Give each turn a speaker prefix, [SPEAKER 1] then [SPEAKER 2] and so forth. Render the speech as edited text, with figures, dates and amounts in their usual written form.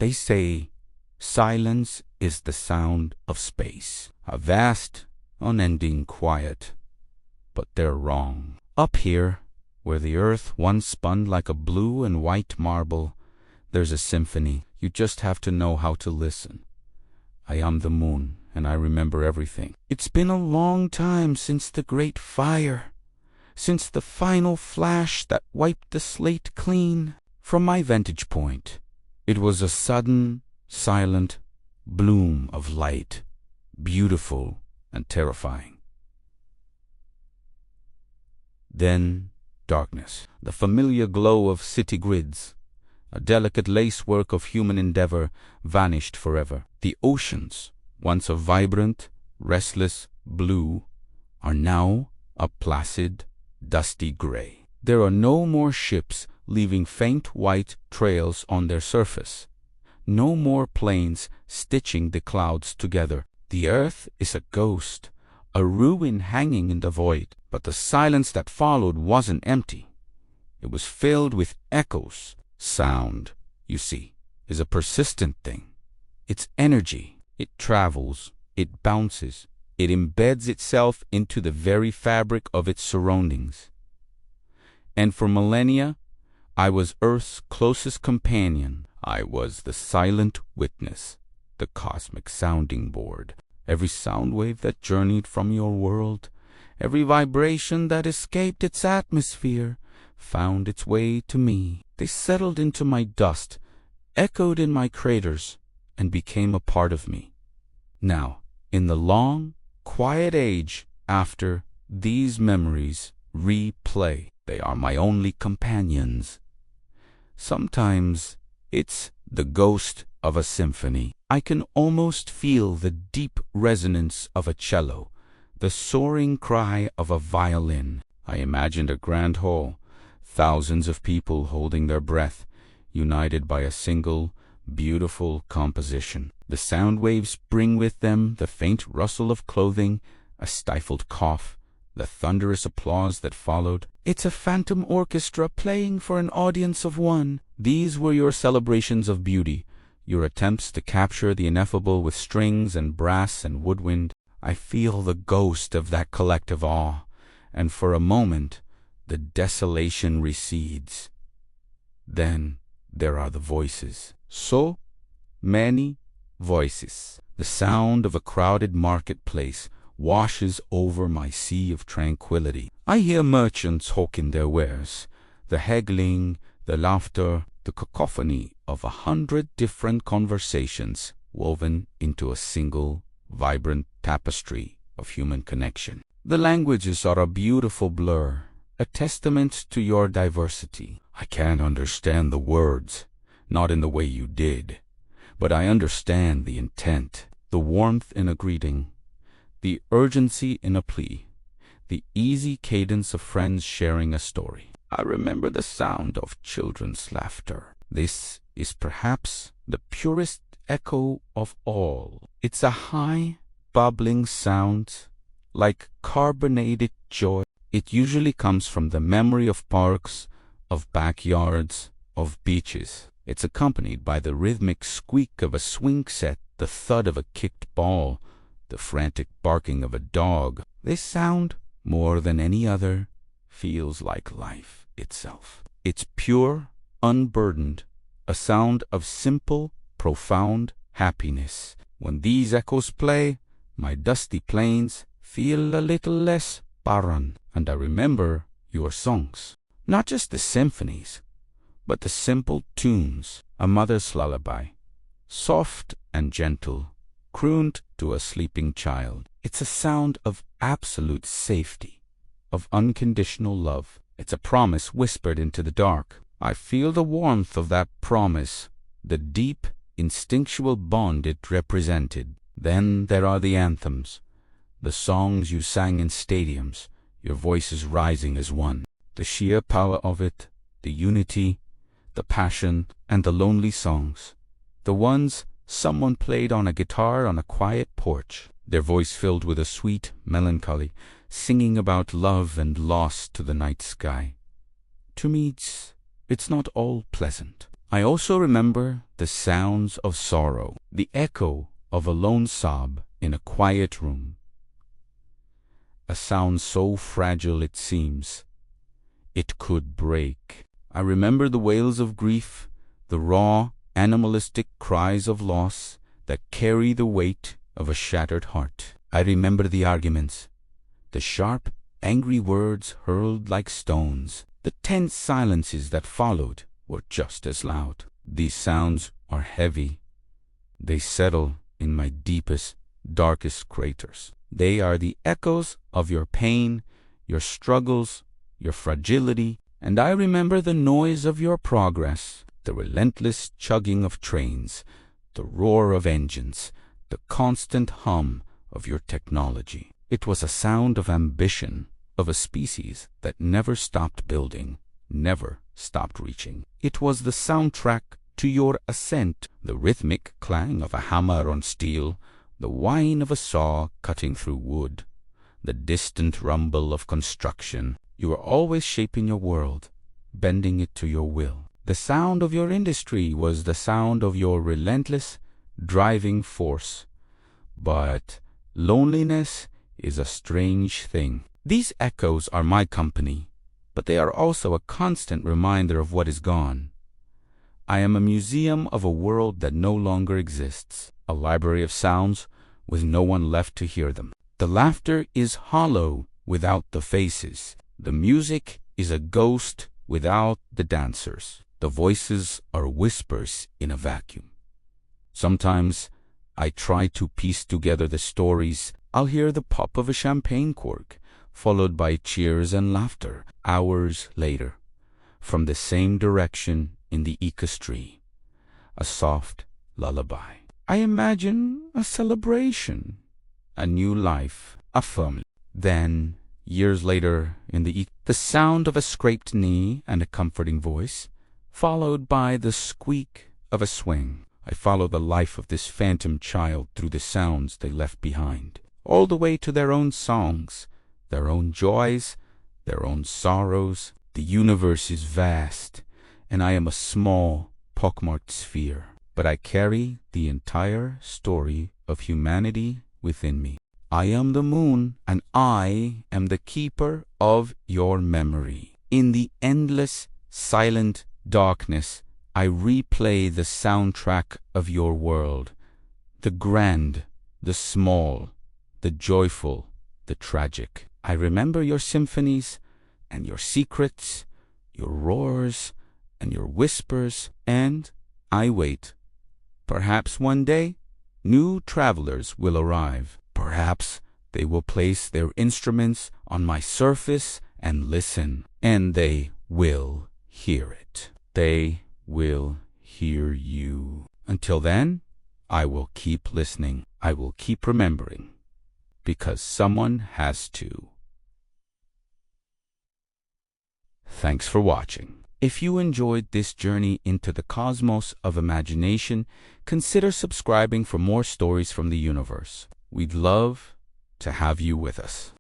[SPEAKER 1] They say silence is the sound of space, a vast, unending quiet. But they're wrong. Up here, where the earth once spun like a blue and white marble, there's a symphony. You just have to know how to listen. I am the moon, and I remember everything. It's been a long time since the great fire, since the final flash that wiped the slate clean. From my vantage point, it was a sudden, silent bloom of light, beautiful and terrifying. Then darkness, the familiar glow of city grids, a delicate lacework of human endeavor, vanished forever. The oceans, once a vibrant, restless blue, are now a placid, dusty gray. There are no more ships leaving faint white trails on their surface, no more planes stitching the clouds together. The earth is a ghost, a ruin hanging in the void. But the silence that followed wasn't empty. It was filled with echoes. Sound, you see, is a persistent thing. It's energy. It travels, it bounces, it embeds itself into the very fabric of its surroundings. And for millennia, I was Earth's closest companion. I was the silent witness, the cosmic sounding board. Every sound wave that journeyed from your world, every vibration that escaped its atmosphere, found its way to me. They settled into my dust, echoed in my craters, and became a part of me. Now, in the long, quiet age after, these memories replay. They are my only companions. Sometimes it's the ghost of a symphony. I can almost feel the deep resonance of a cello, the soaring cry of a violin. I imagined a grand hall, thousands of people holding their breath, united by a single, beautiful composition. The sound waves bring with them the faint rustle of clothing, a stifled cough, the thunderous applause that followed. It's a phantom orchestra playing for an audience of one. These were your celebrations of beauty, your attempts to capture the ineffable with strings and brass and woodwind. I feel the ghost of that collective awe, and for a moment the desolation recedes. Then there are the voices. So many voices. The sound of a crowded marketplace washes over my sea of tranquility. I hear merchants hawking their wares, the haggling, the laughter, the cacophony of 100 different conversations woven into a single, vibrant tapestry of human connection. The languages are a beautiful blur, a testament to your diversity. I can't understand the words, not in the way you did, but I understand the intent, the warmth in a greeting, the urgency in a plea, the easy cadence of friends sharing a story. I remember the sound of children's laughter. This is perhaps the purest echo of all. It's a high, bubbling sound, like carbonated joy. It usually comes from the memory of parks, of backyards, of beaches. It's accompanied by the rhythmic squeak of a swing set, the thud of a kicked ball, the frantic barking of a dog. This sound, more than any other, feels like life itself. It's pure, unburdened, a sound of simple, profound happiness. When these echoes play, my dusty plains feel a little less barren, and I remember your songs. Not just the symphonies, but the simple tunes, a mother's lullaby, soft and gentle, crooned to a sleeping child. It's a sound of absolute safety, of unconditional love. It's a promise whispered into the dark. I feel the warmth of that promise, the deep, instinctual bond it represented. Then there are the anthems, the songs you sang in stadiums, your voices rising as one. The sheer power of it, the unity, the passion, and the lonely songs. The ones someone played on a guitar on a quiet porch, their voice filled with a sweet melancholy, singing about love and loss to the night sky. To me, it's not all pleasant. I also remember the sounds of sorrow, the echo of a lone sob in a quiet room. A sound so fragile it seems it could break. I remember the wails of grief, the raw, animalistic cries of loss that carry the weight of a shattered heart. I remember the arguments, the sharp, angry words hurled like stones. The tense silences that followed were just as loud. These sounds are heavy. They settle in my deepest, darkest craters. They are the echoes of your pain, your struggles, your fragility, and I remember the noise of your progress, the relentless chugging of trains, the roar of engines, the constant hum of your technology. It was a sound of ambition, of a species that never stopped building, never stopped reaching. It was the soundtrack to your ascent, the rhythmic clang of a hammer on steel, the whine of a saw cutting through wood, the distant rumble of construction. You were always shaping your world, bending it to your will. The sound of your industry was the sound of your relentless, driving force. But loneliness is a strange thing. These echoes are my company, but they are also a constant reminder of what is gone. I am a museum of a world that no longer exists, a library of sounds with no one left to hear them. The laughter is hollow without the faces. The music is a ghost without the dancers. The voices are whispers in a vacuum. Sometimes I try to piece together the stories. I'll hear the pop of a champagne cork, followed by cheers and laughter hours later, from the same direction in the ecostry. A soft lullaby. I imagine a celebration, a new life, a family. Then, years later, in the sound of a scraped knee and a comforting voice, followed by the squeak of a swing. I follow the life of this phantom child through the sounds they left behind, all the way to their own songs, their own joys, their own sorrows. The universe is vast, and I am a small, pockmarked sphere, but I carry the entire story of humanity within me. I am the moon, and I am the keeper of your memory. In the endless, silent darkness, I replay the soundtrack of your world, the grand, the small, the joyful, the tragic. I remember your symphonies and your secrets, your roars and your whispers, and I wait. Perhaps one day, new travelers will arrive. Perhaps they will place their instruments on my surface and listen, and they will hear it. They will hear you. Until then, I will keep listening. I will keep remembering, because someone has to. Thanks for watching. If you enjoyed this journey into the cosmos of imagination, consider subscribing for more stories from the universe. We'd love to have you with us.